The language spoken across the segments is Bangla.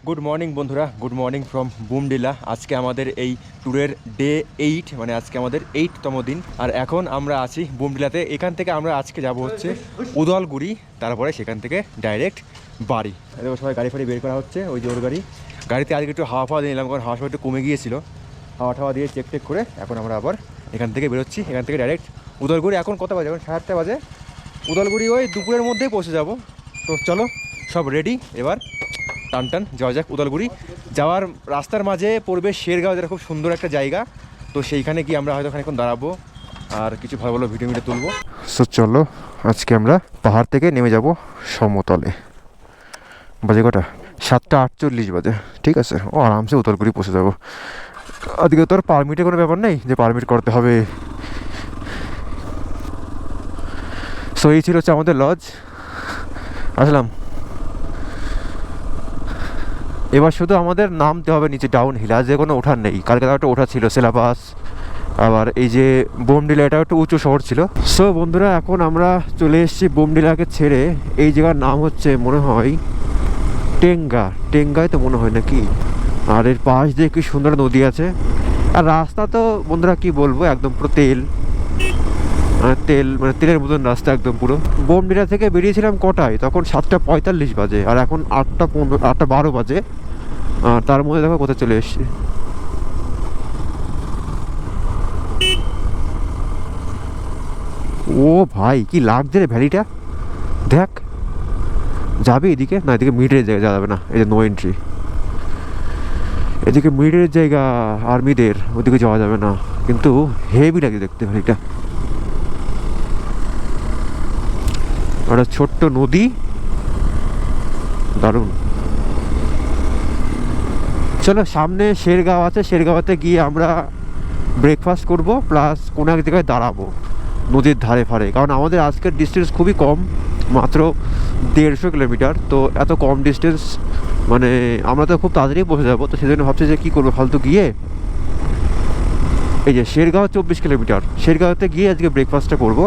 গুড মর্নিং বন্ধুরা, গুড মর্নিং ফ্রম বুমডিলা। আজকে আমাদের এই ট্যুরের ডে 8, মানে আজকে আমাদের 8তম দিন। আর এখন আমরা আছি বুমডিলাতে। এখান থেকে আমরা আজকে যাব হচ্ছে উদলগুড়ি, তারপরে সেখান থেকে ডাইরেক্ট বাড়ি। দেখো সবাই গাড়ি ফাড়ি বের করা হচ্ছে, ওই জোর গাড়িতে আজকে একটু হাওয়া ফাওয়া দিয়ে নিলাম, কারণ হাওয়া একটু কমে গিয়েছিল। হাওয়া টাওয়া দিয়ে চেক টেক করে এখন আমরা আবার এখান থেকে বেরোচ্ছি। এখান থেকে ডাইরেক্ট উদলগুড়ি। এখন কত বাজে? এখন 7:30 বাজে। উদলগুড়ি ওই দুপুরের মধ্যেই পৌঁছে যাব। তো চলো, সব রেডি, এবার টান টান যাওয়া যাক উদলগুড়ি। যাওয়ার রাস্তার মাঝে পড়বে শেরগাঁও, যেটা খুব সুন্দর একটা জায়গা। তো সেইখানে গিয়ে আমরা হয়তো খানিকক্ষণ দাঁড়াবো আর কিছু ভালো ভালো ভিডিও তুলবো। সো চলো, আজকে আমরা পাহাড় থেকে নেমে যাব সমতলে। বাজে কটা? 7:48 বাজে। ঠিক আছে, ও আরামসে উদলগুড়ি পৌঁছে যাবো। আজকে তো আর পারমিটের কোনো ব্যাপার নেই যে পারমিট করতে হবে। সো এই ছিল হচ্ছে আমাদের লজ। আসলাম, এবার শুধু আমাদের নামতে হবে নিচে ডাউন হিল। আজ যে কোনো ওঠার নেই, কালকে একটা ওঠা ছিল সেলাবাস। আবার এই যে বোমডিলা, এটা একটু উঁচু শহর ছিল। সো বন্ধুরা, এখন আমরা চলে এসেছি বোমডিলাকে ছেড়ে। এই জায়গার নাম হচ্ছে মনে হয় টেঙ্গায় তো মনে হয় নাকি। আর এর পাশ দিয়ে কি সুন্দর নদী আছে। আর রাস্তা তো বন্ধুরা কি বলবো, একদম পুরো তেল মানে তেলের মতন রাস্তা একদম পুরো। বোমডিলা থেকে বেরিয়েছিলাম কটায়? তখন 7:45 বাজে, আর এখন 8:12 বাজে। তার মধ্যে দেখো কোথায় চলে এসছি। ও ভাই, কি লাগছে রে ভ্যালিটা। দেখ, যাবে এদিকে? না, এদিকে মিডের জায়গা যাওয়া যাবে না, এই যে নো এন্ট্রি। এদিকে মিডের জায়গা আর্মিদের, ওদিকে যাওয়া যাবে না। কিন্তু হেভি লাগে দেখতে ভ্যালিটা। একটা ছোট্ট নদী, দারুণ। চলো, সামনে শেরগাঁও আছে, শেরগাঁওতে গিয়ে আমরা ব্রেকফাস্ট করব, প্লাস কোনো এক জায়গায় দাঁড়াবো নদীর ধারে ফারে। কারণ আমাদের আজকের ডিস্টেন্স খুবই কম, মাত্র 150 কিলোমিটার। তো এত কম ডিস্টেন্স, মানে আমরা তো খুব তাড়াতাড়ি পৌঁছে যাবো। তো সেজন্য ভাবছি যে কী করবো ফালতু গিয়ে। এই যে শেরগাঁও 24 কিলোমিটার, শেরগাঁওতে গিয়ে আজকে ব্রেকফাস্টটা করব।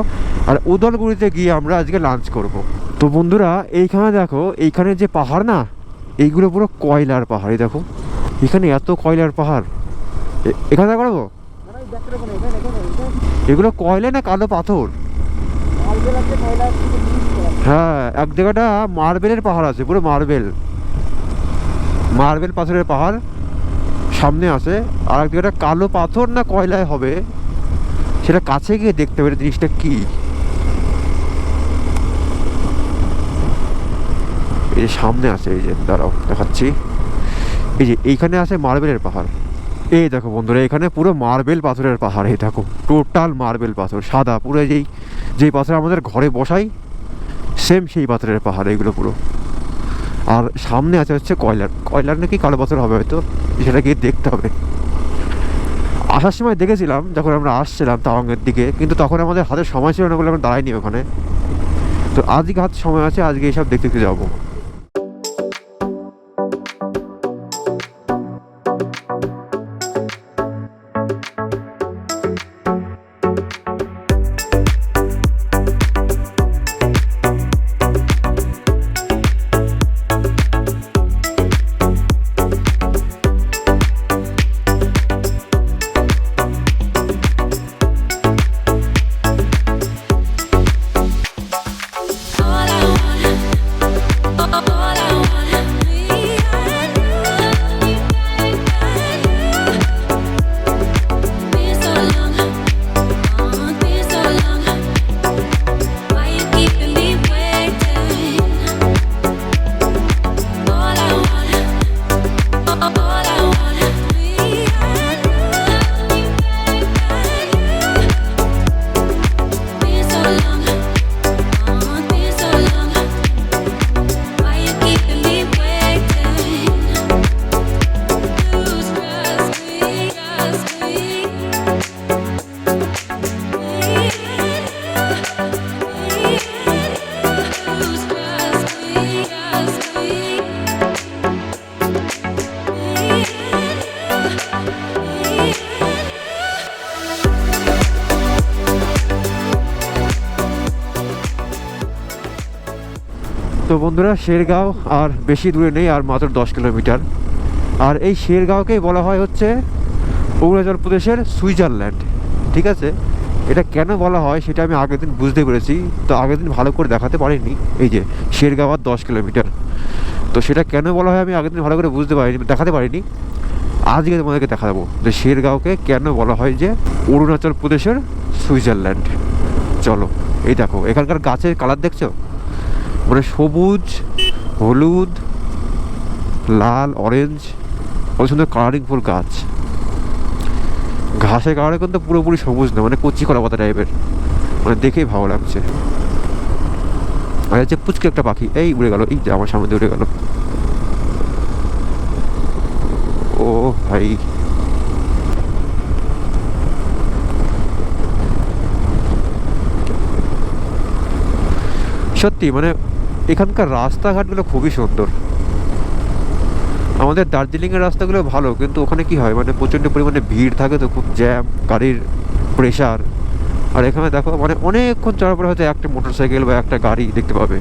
আর উদলগুড়িতে গিয়ে আমরা আজকে লাঞ্চ করব। তো বন্ধুরা, এইখানে দেখো, এইখানে যে পাহাড় না, এইগুলো পুরো কয়লার পাহাড়ই দেখো। এখানে এত কয়লার পাহাড়। এখানে করবো, এগুলো কয়লা না কালো পাথর? হ্যাঁ, এক জায়গাটা মার্বেলের পাহাড় আছে, পুরো মার্বেল পাথরের পাহাড় সামনে আছে। আর এক জায়গাটা কালো পাথর না কয়লায় হবে, সেটা কাছে গিয়ে দেখতে পারে জিনিসটা কি। এই যে সামনে আছে, এই যে দাঁড়াও দেখাচ্ছি। এই যে এইখানে আছে মার্বেলের পাহাড়। এই দেখো বন্ধুরা, এখানে পুরো মার্বেল পাথরের পাহাড়। এই দেখো, টোটাল মার্বেল পাথর, সাদা পুরো। যেই পাথর আমাদের ঘরে বসাই, সেম সেই পাথরের পাহাড় এইগুলো পুরো। আর সামনে আছে হচ্ছে কয়লার নাকি কালো পাথর হবে হয়তো, সেটা গিয়ে দেখতে হবে। আসার সময় দেখেছিলাম যখন আমরা আসছিলাম তাওয়াংয়ের দিকে, কিন্তু তখন আমাদের হাতে সময় ছিল না বলে আমরা দাঁড়াইনি ওখানে। তো আজকে হাতে সময় আছে, আজকে এইসব দেখতে যাবো। তো বন্ধুরা শেরগাঁও আর বেশি দূরে নেই, আর মাত্র 10 কিলোমিটার। আর এই শেরগাঁওকেই বলা হয় হচ্ছে অরুণাচল প্রদেশের সুইজারল্যান্ড, ঠিক আছে। এটা কেন বলা হয় সেটা আমি আগের দিন বুঝতে পেরেছি, তো আগের দিন ভালো করে দেখাতে পারিনি। এই যে শেরগাঁও আর 10 কিলোমিটার, তো সেটা কেন বলা হয় আমি আগের দিন ভালো করে বুঝতে পারিনি, দেখাতে পারিনি। আজকে তোমাদেরকে দেখা দেবো যে শেরগাঁওকে কেন বলা হয় যে অরুণাচল প্রদেশের সুইজারল্যান্ড। চলো, এই দেখো এখানকার গাছের কালার দেখছো, মানে সবুজ, হলুদ, লাল, অরেঞ্জ, কত সুন্দর কালারিংফুল গাছ। ঘাসের কারণে কিন্তু পুরোপুরি সবুজ না, মানে কচি কলা পাতা টাইপের, মানে দেখেই ভালো লাগছে। আর হচ্ছে পুচকে একটা পাখি, এই উড়ে গেল, এই যে আমার সামনে দিয়ে উড়ে গেল। ও ভাই, সত্যি মানে এখানকার রাস্তাঘাটগুলো খুবই সুন্দর। আমাদের দার্জিলিংয়ের রাস্তাগুলো ভালো, কিন্তু ওখানে কি হয় মানে প্রচণ্ড পরিমাণে ভিড় থাকে, তো খুব জ্যাম, গাড়ির প্রেশার। আর এখানে দেখো মানে অনেকক্ষণ চলার পরে হয়তো একটা মোটরসাইকেল বা একটা গাড়ি দেখতে পাবে।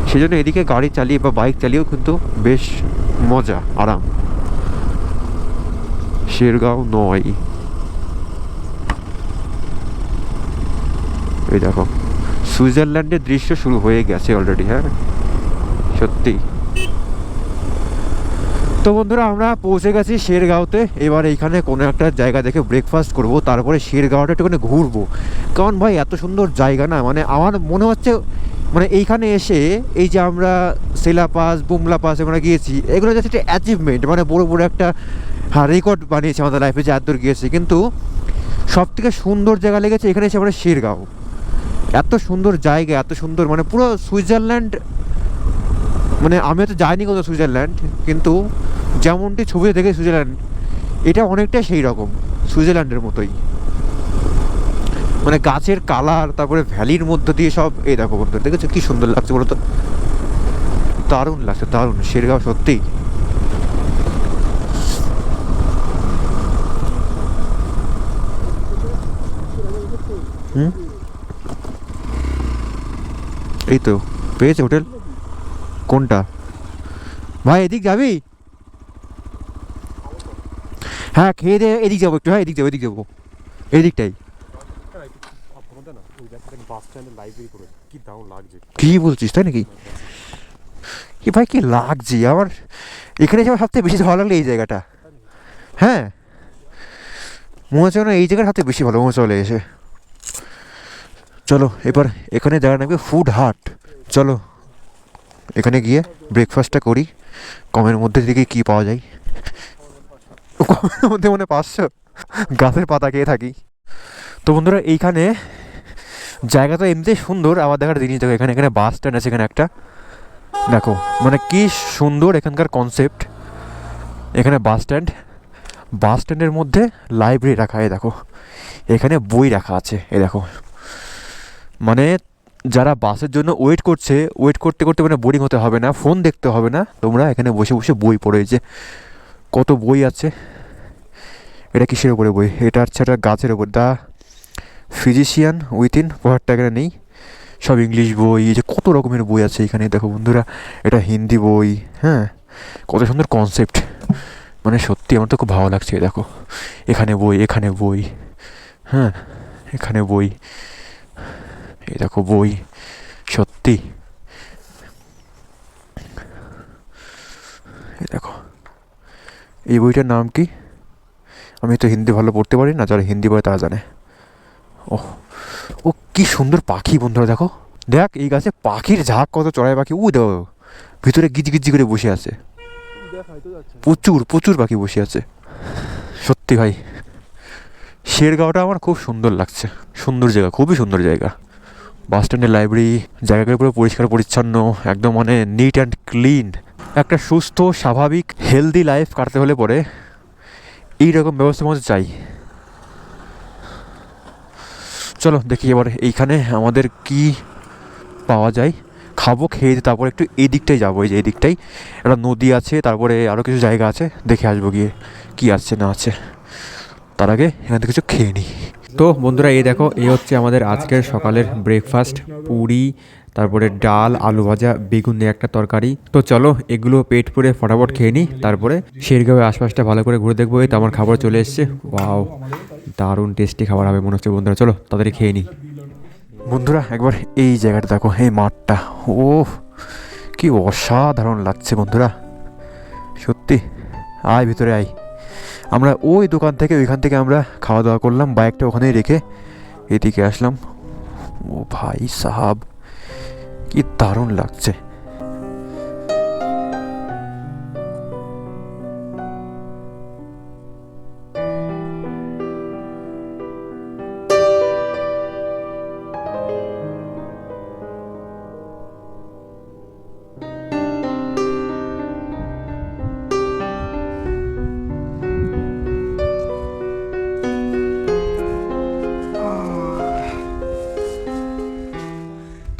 সেই জন্য এদিকে গাড়ি চালিয়ে বা বাইক চালিয়েও কিন্তু বেশ মজা, আরাম। শেরগাঁও নয়, এই দেখো সুইজারল্যান্ডের দৃশ্য শুরু হয়ে গেছে অলরেডি। হ্যাঁ সত্যি। তো বন্ধুরা আমরা পৌঁছে গেছি শেরগাঁওতে। এবার এইখানে কোনো একটা জায়গা দেখে ব্রেকফাস্ট করব, তারপরে শেরগাঁওটা একটুখানি ঘুরবো। কারণ ভাই এত সুন্দর জায়গা না, মানে আমার মনে হচ্ছে মানে এইখানে এসে এই যে আমরা সেলা পাস, বুমলা পাস আমরা গিয়েছি, এগুলো জাস্ট একটা অ্যাচিভমেন্ট, মানে বড় বড় একটা রেকর্ড বানিয়েছে আমাদের লাইফে যে এত গিয়েছি। কিন্তু সব থেকে সুন্দর জায়গা লেগেছে এখানে এসে আমরা শেরগাঁও। এত সুন্দর জায়গা, এত সুন্দর, মানে পুরো সুইজারল্যান্ড। মানে আমি তো যাইনি কোথাও সুইজারল্যান্ড, কিন্তু যেমনটি ছবিতে দেখে সুইজারল্যান্ড, এটা অনেকটাই সেই রকম সুইজারল্যান্ডের মতোই। মানে গাছের কালার, তারপরে ভ্যালির মধ্যে দিয়ে সব, এই দেখো বন্ধু দেখেছো কি সুন্দর লাগছে বলো তো, দারুণ লাগছে, দারুণ। শেরগাঁও সত্যিই এই তো পেয়েছে হোটেল। কোনটা ভাই, এদিক যাবি? হ্যাঁ খেয়ে দে, এদিক যাবো একটু। হ্যাঁ এদিক যাবো, এদিক যাবো, এদিকটাই। কি বলছিস, তাই নাকি? কি ভাই কি লাগছে আমার, এখানে এসে আমার সবথেকে বেশি ভালো লাগলো এই জায়গাটা। হ্যাঁ মনে হচ্ছে না এই জায়গাটা সবথেকে বেশি ভালো মনে চলে এসে। চলো এবার এখানে জায়গা নামবে ফুড হাট। চলো এখানে গিয়ে ব্রেকফাস্টটা করি। কমের মধ্যে দিকে কি পাওয়া যায়, কমের মধ্যে মানে 500 গাছের পাতা খেয়ে থাকি। তো বন্ধুরা এইখানে জায়গা তো এমনিতেই সুন্দর, আবার দেখার জিনিস দেখো, এখানে এখানে বাস স্ট্যান্ড আছে, এখানে একটা দেখো মানে কি সুন্দর এখানকার কনসেপ্ট। এখানে বাস স্ট্যান্ড, বাস স্ট্যান্ডের মধ্যে লাইব্রেরি রাখা, এই দেখো এখানে বই রাখা আছে। এই দেখো মানে যারা বাসের জন্য ওয়েট করছে, ওয়েট করতে করতে মানে বোরিং হতে হবে না, ফোন দেখতে হবে না, তোমরা এখানে বসে বসে বই পড়ে। যে কত বই আছে। এটা কিসের উপরে বই? এটা হচ্ছে একটা গাছের উপর, দ্য ফিজিশিয়ান উইথিন, পড়ারটা এখানে নেই, সব ইংলিশ বই। এই যে কত রকমের বই আছে এখানে দেখো বন্ধুরা, এটা হিন্দি বই। হ্যাঁ কত সুন্দর কনসেপ্ট, মানে সত্যি আমার তো খুব ভালো লাগছে। দেখো এখানে বই, এখানে বই, হ্যাঁ এখানে বই, এই দেখো বই, সত্যি। এই দেখো এই বইটার নাম কি? আমি তো হিন্দি ভালো পড়তে পারি না, যারা হিন্দি পড়ে তারা জানে। ওহ ও কি সুন্দর পাখি বন্ধুরা, দেখো দেখ এই গাছে পাখির ঝাঁক, কত চড়াই পাখি। দেখো ভিতরে গিজি গিজি করে বসে আছে, প্রচুর প্রচুর পাখি বসে আছে। সত্যি ভাই শেরগাঁওটা আমার খুব সুন্দর লাগছে, সুন্দর জায়গা, খুবই সুন্দর জায়গা। বাস স্ট্যান্ডের লাইব্রেরি, জায়গাগুলো পুরো পরিষ্কার পরিচ্ছন্ন, একদম মানে নিট অ্যান্ড ক্লিন। একটা সুস্থ স্বাভাবিক হেলদি লাইফ কাটাতে হলে পরে এইরকম ব্যবস্থার মধ্যে চাই। চলো দেখি এবার এইখানে আমাদের কি পাওয়া যায়, খাবো, খেয়ে তারপর একটু এই দিকটাই যাবো। এই যে এই দিকটাই একটা নদী আছে, তারপরে আরও কিছু জায়গা আছে, দেখে আসবো গিয়ে কি আছে না আছে। তার আগে এখান থেকে কিছু খেয়ে নিই। তো বন্ধুরা এই দেখো, এই হচ্ছে আমাদের আজকের সকালের ব্রেকফাস্ট। পুরি, তারপরে ডাল, আলু ভাজা, বেগুন দিয়ে একটা তরকারি। তো চলো এগুলো পেট পুরে ফটাফট খেয়ে নিই, তারপরে শেরগাঁওয়ের আশপাশটা ভালো করে ঘুরে দেখবো। এই তো আমার খাবার চলে এসছে। ওয়াও, দারুণ টেস্টি খাবার হবে মনে হচ্ছে বন্ধুরা। চলো তাড়াতাড়ি খেয়ে নিই। বন্ধুরা একবার এই জায়গাটা দেখো, এই মাঠটা, ও কি অসাধারণ লাগছে বন্ধুরা, সত্যি। আয় ভিতরে আয়। আমরা ওই দোকান থেকে ওইখান থেকে আমরা খাওয়া দাওয়া করলাম, বাইকটা ওখানেই রেখে এদিকে আসলাম। ও ভাই সাহাব, কি দারুণ লাগছে।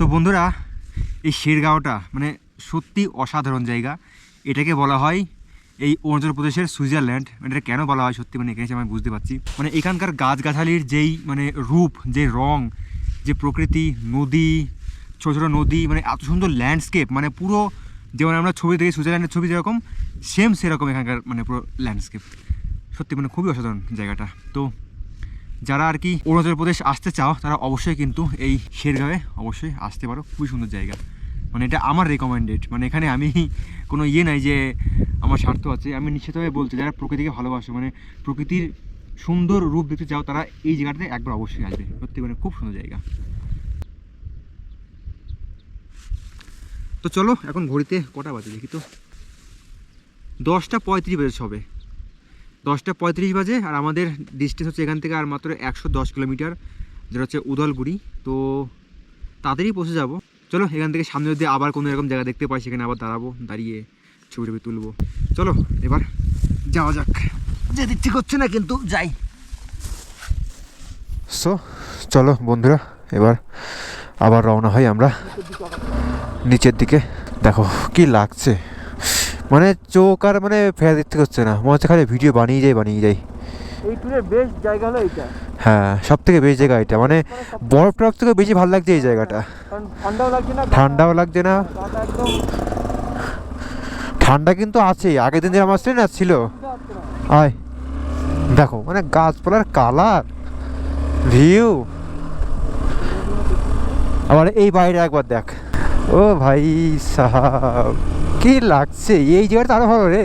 তো বন্ধুরা, এই শেরগাঁওটা মানে সত্যি অসাধারণ জায়গা। এটাকে বলা হয় এই অরুণাচল প্রদেশের সুইজারল্যান্ড। মানে এটা কেন বলা হয় সত্যি মানে এখানে এসে আমি বুঝতে পারছি। মানে এখানকার গাছগাছালির যেই মানে রূপ, যে রং, যে প্রকৃতি, নদী, ছোটো ছোটো নদী, মানে এত সুন্দর ল্যান্ডস্কেপ, মানে পুরো যেমন আমরা ছবি দেখি সুইজারল্যান্ডের ছবি যেরকম, সেম সেরকম এখানকার মানে পুরো ল্যান্ডস্কেপ। সত্যি মানে খুবই অসাধারণ জায়গাটা। তো যারা আর কি অরুণাচল প্রদেশ আসতে চাও তারা অবশ্যই কিন্তু এই শেরগাঁওয়ে অবশ্যই আসতে পারো। খুবই সুন্দর জায়গা, মানে এটা আমার রেকমেন্ডেড। মানে এখানে আমি কোনো ইয়ে নাই যে আমার স্বার্থ আছে, আমি নিশ্চিতভাবে বলছি যারা প্রকৃতিকে ভালোবাসে, মানে প্রকৃতির সুন্দর রূপ দেখতে চাও, তারা এই জায়গাটাতে একবার অবশ্যই আসবে। সত্যি মানে খুব সুন্দর জায়গা। তো চলো এখন ঘড়িতে কটা বাজে দেখি তো, 10:35 বাজে হবে। 10:35 বাজে। আর আমাদের ডিস্টেন্স হচ্ছে এখান থেকে আর মাত্র 110 কিলোমিটার, যেটা হচ্ছে উদলগুড়ি। তো তাড়াতাড়ি পৌঁছে যাবো। চলো এখান থেকে সামনে যদি আবার কোনো এরকম জায়গা দেখতে পাই সেখানে আবার দাঁড়াবো, দাঁড়িয়ে ছবি টবি তুলবো। চলো এবার যাওয়া যাক। যেতে ইচ্ছে করছে না কিন্তু যাই। সো চলো বন্ধুরা, এবার আবার রওনা হয় আমরা নিচের দিকে। দেখো কি লাগছে, মানে চোখ আর মানে ফেরা দেখতে হচ্ছে না, মনে হচ্ছে খালি ভিডিও বানিয়ে যাই। এই ট্যুরের বেস্ট জায়গা হলো এটা। হ্যাঁ, সব থেকে বেস্ট জায়গা এটা, মানে বরফ টরফ থেকে বেশি ভালো লাগছে এই জায়গাটা। ঠান্ডাও লাগছে না। ঠান্ডা কিন্তু আছে, আগের দিন যেরকম আসছে না ছিল। আয় দেখো মানে গাছপালার কালার, ভিউ। আবার এই বাইরে একবার দেখ, ও ভাই সাহাব কি লাগছে। এই জায়গাটা আরো ভালো রে।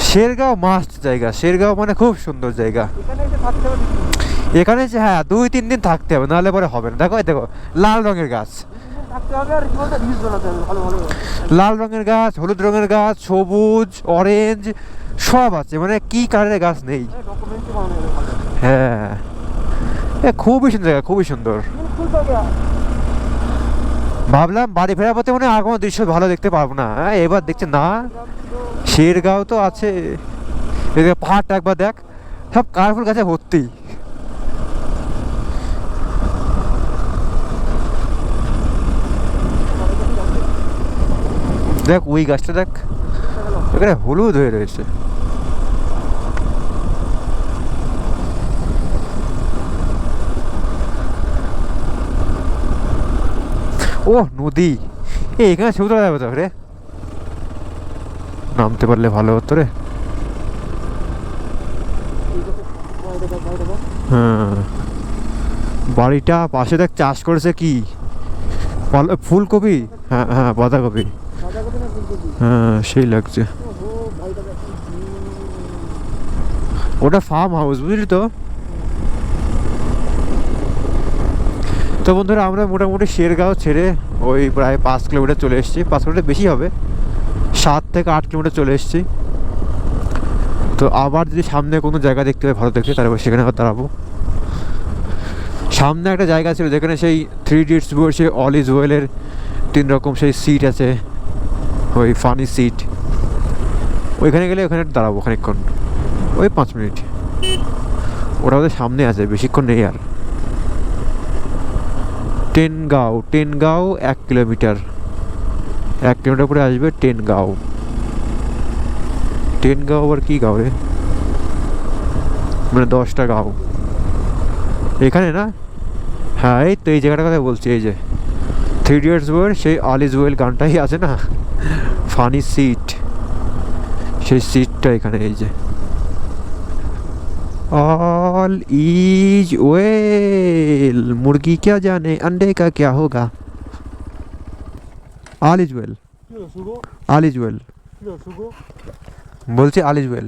শেরগাঁও মাস্ট জায়গা, শেরগাঁও মানে খুব সুন্দর জায়গা। এখানে এসে হ্যাঁ 2-3 দিন থাকতে হবে, নাহলে পরে হবে না। দেখো দেখো লাল রঙের গাছ, লাল রঙের গাছ, হলুদ রঙের গাছ, সবুজ, অরেঞ্জ সব আছে, মানে কি কালারের গাছ নেই। হ্যাঁ খুবই সুন্দর জায়গা, খুবই সুন্দর। ভাবলাম বাড়ি ফেরার পথে মানে আর কোনো দৃশ্য ভালো দেখতে পারবো না, এবার দেখছি না শেরগাঁও তো আছে। এদিকে পাহাড়টা একবার দেখ, সব কালারফুল গাছে ভর্তি। দেখ ওই গাছটা দেখ, এখানে হলুদ হয়ে রয়েছে। ও নদী, এখানে ছবি তোলা যাবে তো রে, নামতে পারলে ভালো হতো রে। হ্যাঁ বাড়িটা পাশে দেখ চাষ করেছে কি ফুলকপি, হ্যাঁ হ্যাঁ বাঁধাকপি, হ্যাঁ সেই লাগছে। ওটা ফার্ম হাউস বুঝলি তো। তো বন্ধুরা আমরা মোটামুটি শেরগাঁও ছেড়ে ওই প্রায় 5 কিলোমিটার চলে এসেছি, 5 কিলোমিটার বেশি হবে, 7 থেকে 8 কিলোমিটার চলে এসেছি। তো আবার যদি সামনে কোনো জায়গা দেখতে হয় ভালো দেখতে, তারপর সেখানে আবার দাঁড়াবো। সামনে একটা জায়গা ছিল যেখানে সেই 3 ইডিয়টস বসে অল ইজ ওয়েলের 3 রকম সেই সিট আছে, ওই ফানি সিট, ওইখানে গেলে ওখানে দাঁড়াবো খানিকক্ষণ, ওই 5 মিনিট। ওটা ওদের সামনে আছে, বেশিক্ষণ নেই আর। টেনগাঁও 1 কিলোমিটার, 1 কিলোমিটার পরে আসবে টেনগাঁও। আবার কি গাঁও রে, মানে 10টা গাঁও এখানে না। হ্যাঁ এই তো এই জায়গাটার কথা বলছি, এই যে থ্রি ইডিয়টস বইয়ের সেই অল ইজ ওয়েল গানটাই আছে না, ফানি সিট, সেই সিটটা এখানে। এই যে ऑल इज वेल, मुर्गी क्या जाने अंडे का क्या होगा, all is well, all is well বলছে অল ইজ ওয়েল।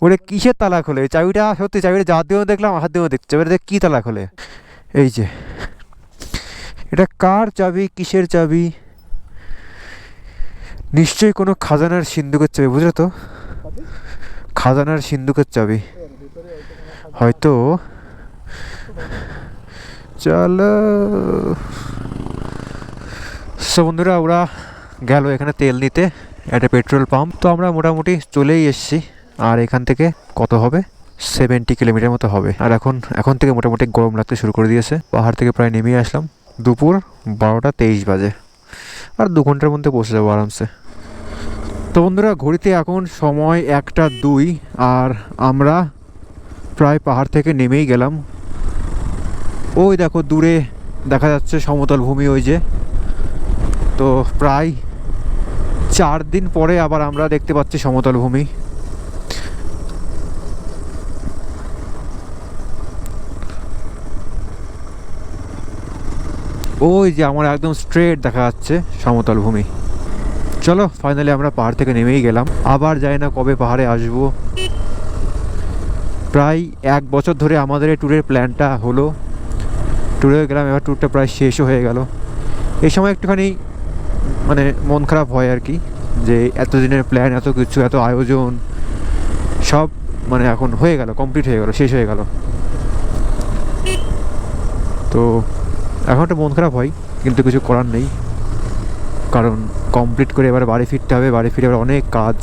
ওরে কিসের তালা খোলে চাবিটা? সত্যি চাবিটা যা দিয়েও দেখলাম, হাত দিয়েও দেখছি, চাবিটা কী তালা খোলে? এই যে এটা কার চাবি, কিসের চাবি? নিশ্চয়ই কোনো খাজানার সিন্ধুকের চাবি, বুঝলে তো? খাজানার সিন্ধুকের চাবি হয়তো। চলো সো বন্ধুরা, ওরা গেল এখানে তেল নিতে, একটা পেট্রোল পাম্প। তো আমরা মোটামুটি চলেই এসেছি। আর এখান থেকে কত হবে, 70 কিলোমিটার মতো হবে। আর এখন থেকে মোটামুটি গরম লাগতে শুরু করে দিয়েছে। পাহাড় থেকে প্রায় নেমেই আসলাম, দুপুর 12টা 23 বাজে। আর 2 ঘন্টার মধ্যে পৌঁছে যাবো আরামসে। তো বন্ধুরা, ঘড়িতে এখন সময় 1টা 2, আর আমরা প্রায় পাহাড় থেকে নেমেই গেলাম। ওই দেখো দূরে দেখা যাচ্ছে সমতল ভূমি, ওই যে। তো প্রায় 4 দিন পরে আবার আমরা দেখতে পাচ্ছি সমতল ভূমি। ওই যে আমার একদম স্ট্রেট দেখা যাচ্ছে সমতল ভূমি। চলো ফাইনালি আমরা পাহাড় থেকে নেমেই গেলাম। আবার যাই না কবে পাহাড়ে আসবো। প্রায় 1 বছর ধরে আমাদের এই ট্যুরের প্ল্যানটা হলো, ট্যুরে গেলাম, এবার ট্যুরটা প্রায় শেষও হয়ে গেল। এই সময় একটুখানি মানে মন খারাপ হয় আর কি, যে এতদিনের প্ল্যান, এত কিছু, এত আয়োজন সব মানে এখন হয়ে গেল, কমপ্লিট হয়ে গেল, শেষ হয়ে গেল। তো এখন একটা মন খারাপ হয়, কিন্তু কিছু করার নেই, কারণ কমপ্লিট করে এবার বাড়ি ফিরতে হবে। বাড়ি ফিরে এবার অনেক কাজ,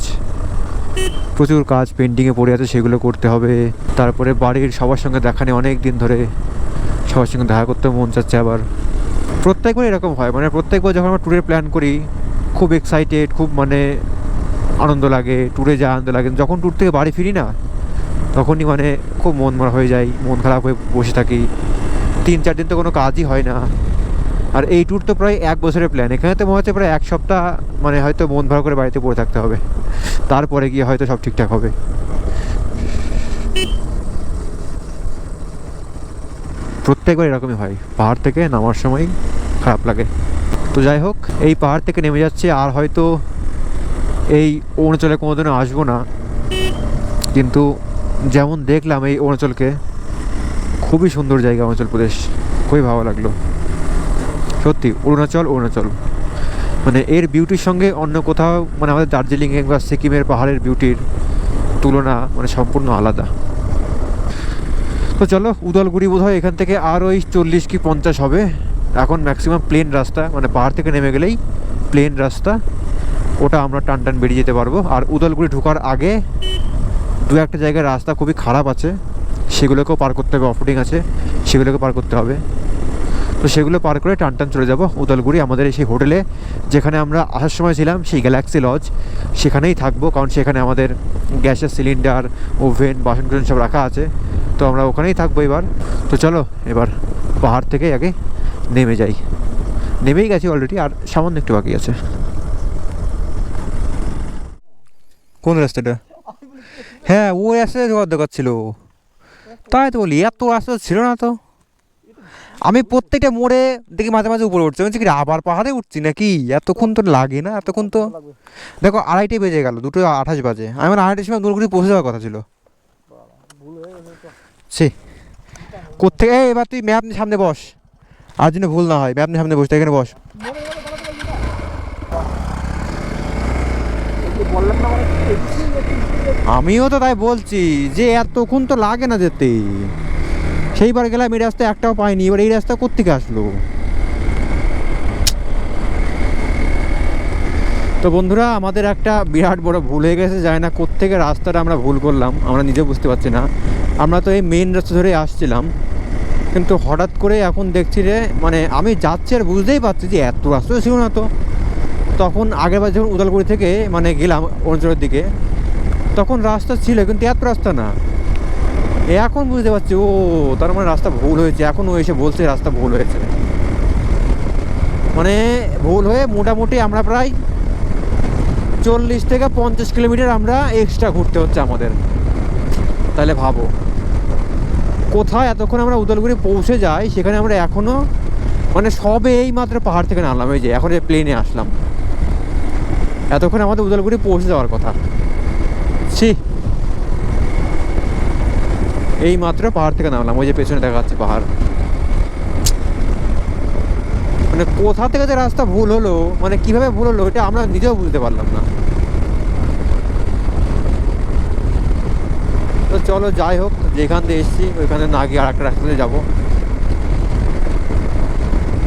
প্রচুর কাজ পেন্ডিংয়ে পড়ে আছে, সেগুলো করতে হবে। তারপরে বাড়ির সবার সঙ্গে দেখা নেই অনেক দিন ধরে, সবার সঙ্গে দেখা করতে মন চাচ্ছে আবার। প্রত্যেকবার এরকম হয়, মানে প্রত্যেকবার যখন আমরা ট্যুরের প্ল্যান করি খুব এক্সাইটেড, খুব মানে আনন্দ লাগে, ট্যুরে যা আনন্দ লাগে, যখন ট্যুর থেকে বাড়ি ফিরি না তখনই মানে খুব মন মরা হয়ে যায়, মন খারাপ হয়ে বসে থাকি। 3-4 দিন তো কোনো কাজই হয় না। আর এই ট্যুর তো প্রায় 1 বছরের প্ল্যান, এখানে তো মনে হচ্ছে প্রায় 1 সপ্তাহ মানে হয়তো মন ভালো করে বাড়িতে পড়ে থাকতে হবে, তারপরে গিয়ে হয়তো সব ঠিকঠাক হবে। প্রত্যেকবার এরকমই হয়, পাহাড় থেকে নামার সময় খারাপ লাগে। তো যাই হোক, এই পাহাড় থেকে নেমে যাচ্ছে, আর হয়তো এই অরুণাচলে কোনোদিনও আসবো না, কিন্তু যেমন দেখলাম এই অরুণাচলকে, খুবই সুন্দর জায়গা অরুণাচল প্রদেশ, খুবই ভালো লাগলো সত্যি। অরুণাচল মানে এর বিউটির সঙ্গে অন্য কোথাও, মানে আমাদের দার্জিলিং কিংবা সিকিমের পাহাড়ের বিউটির তুলনা মানে সম্পূর্ণ আলাদা। তো চলো, উদলগুড়ি বোধ হয় এখান থেকে আর ওই 40 কি 50 হবে। এখন ম্যাক্সিমাম প্লেন রাস্তা, মানে পাহাড় থেকে নেমে গেলেই প্লেন রাস্তা, ওটা আমরা টান বেরিয়ে যেতে পারবো। আর উদলগুড়ি ঢোকার আগে 2-1টা জায়গায় রাস্তা খুবই খারাপ আছে, সেগুলোকেও পার করতে হবে, অফরোডিং আছে, সেগুলোকে পার করতে হবে। তো সেগুলো পার করে টান চলে যাব উদলগুড়ি, আমাদের সেই হোটেলে যেখানে আমরা আসার সময় ছিলাম, সেই গ্যালাক্সি লজ, সেখানেই থাকবো, কারণ সেখানে আমাদের গ্যাসের সিলিন্ডার, ওভেন, বাসন কুসন সব রাখা আছে। তো আমরা ওখানেই থাকবো এবার। তো চলো এবার পাহাড় থেকে আগে নেমে যাই। নেমেই গেছি অলরেডি, আর সামান্য একটু বাকি আছে। কোন রাস্তাটা? হ্যাঁ, ওই রাস্তায় জোগাড় দেখাচ্ছিল, তাই তো বলি, এত রাস্তা ছিল না তো। আমি প্রত্যেকটা মোড়ে দেখি মাঝে মাঝে উপরে উঠছি, বলছি কি আবার পাহাড়ে উঠছি নাকি, এতক্ষণ তো লাগে না, এতক্ষণ তো দেখো 2:30 বেজে গেল, 2:28 বাজে। আমি 2:30 সময় উদলগুড়ি পৌঁছে যাওয়ার কথা ছিল। সে কোত্থেকে, এবার তুই ম্যাপ নিয়ে সামনে বস, আর জন্য ভুল না হয়, ম্যাপ নিয়ে সামনে বসতে, এখানে বস। আমিও তো তাই বলছি যে এতক্ষণ তো লাগে না যেতে। সেইবার গেলাম এই রাস্তায় একটাও পাইনি, এবার এই রাস্তা কোত্থেকে আসলো। তো বন্ধুরা, আমাদের একটা বিরাট বড় ভুল হয়ে গেছে, জানি না কোত্থেকে রাস্তাটা আমরা ভুল করলাম, আমরা নিজে বুঝতে পারছি না। আমরা তো এই মেন রাস্তা ধরে আসছিলাম, কিন্তু হঠাৎ করে এখন দেখছি রে, মানে আমি যাচ্ছি আর বুঝতেই পারছি যে এত রাস্তা ছিল না তো। তখন আগেরবার যখন উদলগুড়ি থেকে মানে গেলাম অরুণাচলের দিকে, তখন রাস্তা ছিল, কিন্তু এত রাস্তা না। এখন বুঝতে পারছি, ও তার মানে রাস্তা ভুল হয়েছে। এখন ও এসে বলছে রাস্তা ভুল হয়েছে, মানে ভুল হয়ে মোটামুটি আমরা প্রায় 40 থেকে 50 কিলোমিটার আমরা এক্সট্রা ঘুরতে হচ্ছে আমাদের। তাহলে ভাবো কোথায় এতক্ষণ আমরা উদলগুড়ি পৌঁছে যাই, সেখানে আমরা এখনও মানে সবে এই মাত্র পাহাড় থেকে নামলাম, এই যে এখন এই প্লেনে আসলাম। এতক্ষণ আমাদের উদলগুড়ি পৌঁছে যাওয়ার কথা। ছি, এই মাত্র পাহাড় থেকে নামলাম, ওই যে পেছনে দেখা যাচ্ছে পাহাড়। মানে কোথা থেকে যে রাস্তা ভুল হলো, মানে কিভাবে ভুল হলো, এটা আমরা নিজেও বুঝতে পারলাম না। তো চলো যাই হোক, যেখান থেকে এসেছি ওইখানে না গিয়ে আর একটা রাস্তাতে যাবো।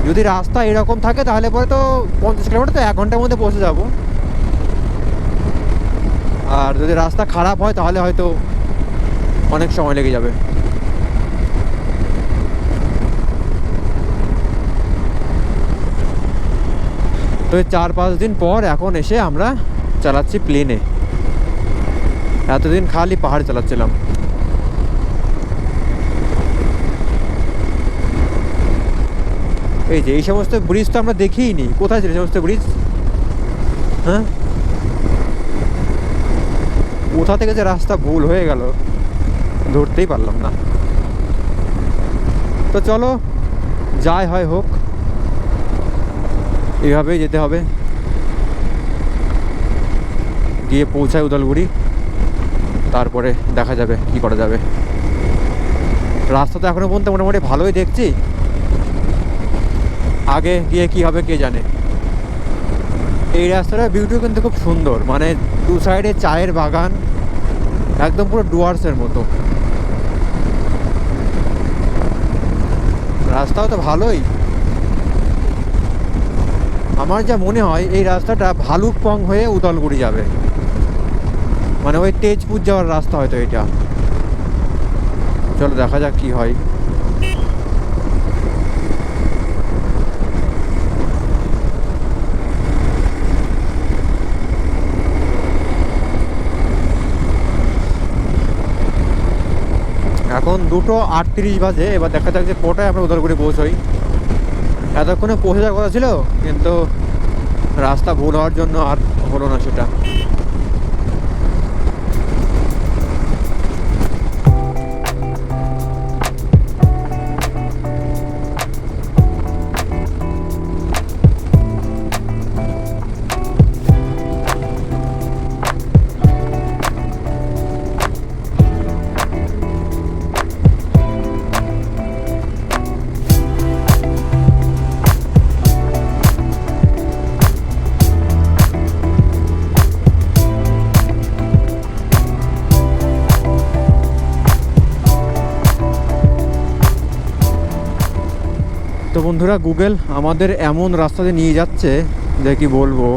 যদি রাস্তা এরকম থাকে তাহলে পরে তো 50 কিলোমিটার তো 1 ঘন্টার মধ্যে পৌঁছে যাব। আর যদি রাস্তা খারাপ হয় তাহলে হয়তো অনেক সময় লেগে যাবে। তো 4-5 দিন পর এখন এসে আমরা চালাচ্ছি প্লেনে। এতদিন খালি পাহাড় চালাচ্ছিলাম। এই যে এই সমস্ত ব্রিজ তো আমরা দেখিই নি, কোথায় ছিল এই সমস্ত ব্রিজ? হ্যাঁ, কোথা থেকে যে রাস্তা ভুল হয়ে গেল ধরতেই পারলাম না। তো চলো যাই হয় হোক, এভাবেই যেতে হবে, গিয়ে পৌঁছায় উদলগুড়ি, তারপরে দেখা যাবে কি করা যাবে। রাস্তা তো এখনো পর্যন্ত মোটামুটি ভালোই দেখছি, আগে গিয়ে কি হবে কে জানে। এই রাস্তাটার ভিউটিও কিন্তু খুব সুন্দর, মানে দু সাইডে চায়ের বাগান, একদম পুরো ডুয়ার্সের মতো। রাস্তাও তো ভালোই। আমার যা মনে হয় এই রাস্তাটা ভালুকপং হয়ে উদলগুড়ি যাবে, মানে ওই তেজপুর যাওয়ার রাস্তা হয়তো এটা। চলো দেখা যাক কি হয়। এখন 2:38 বাজে। এবার দেখা যাক যে কটায় আমরা উদলগুড়ি পৌঁছই। এতক্ষণে পৌঁছে যাওয়ার কথা ছিল, কিন্তু রাস্তা ভুল হওয়ার জন্য আর হলো না সেটা। তো বন্ধুরা, গুগল আমাদের এমন রাস্তাতে নিয়ে যাচ্ছে যে কি বলবো,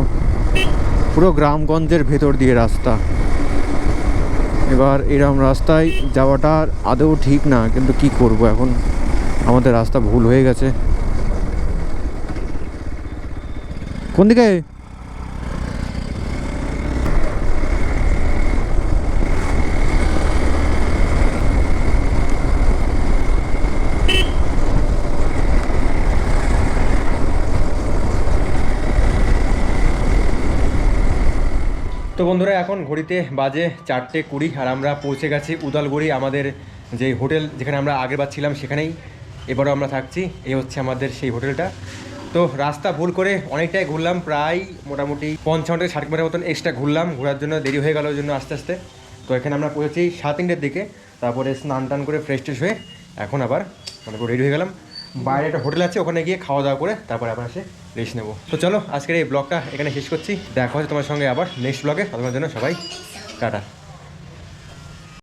পুরো গ্রামগঞ্জের ভেতর দিয়ে রাস্তা। এবার এরম রাস্তায় যাওয়াটা আদৌ ঠিক না, কিন্তু কি করব, এখন আমাদের রাস্তা ভুল হয়ে গেছে। কোন দিকে? তো বন্ধুরা, এখন ঘড়িতে বাজে 4:20 আর আমরা পৌঁছে গেছি উদলগুড়ি। আমাদের যে হোটেল যেখানে আমরা আগেরবার ছিলাম সেখানেই এবারও আমরা থাকছি। এই হচ্ছে আমাদের সেই হোটেলটা। তো রাস্তা ভুল করে অনেকটাই ঘুরলাম, প্রায় মোটামুটি 55 থেকে 60 কিলোমিটার মতন এক্সট্রা ঘুরলাম। ঘোরার জন্য দেরি হয়ে গেল, ওই জন্য আস্তে আস্তে। তো এখানে আমরা পৌঁছেছি 7-3টের দিকে। তারপরে স্নান টান করে ফ্রেশ ট্রেশ হয়ে এখন আবার রেডি হয়ে গেলাম। বাইরে একটা হোটেল আছে, ওখানে গিয়ে খাওয়া দাওয়া করে তারপরে আবার এসে রেস্ট নেবো। তো চলো আজকের এই ব্লগটা এখানে শেষ করছি। দেখা হচ্ছে তোমার সঙ্গে আবার নেক্সট ব্লগে। তোমার জন্য সবাই টাটা।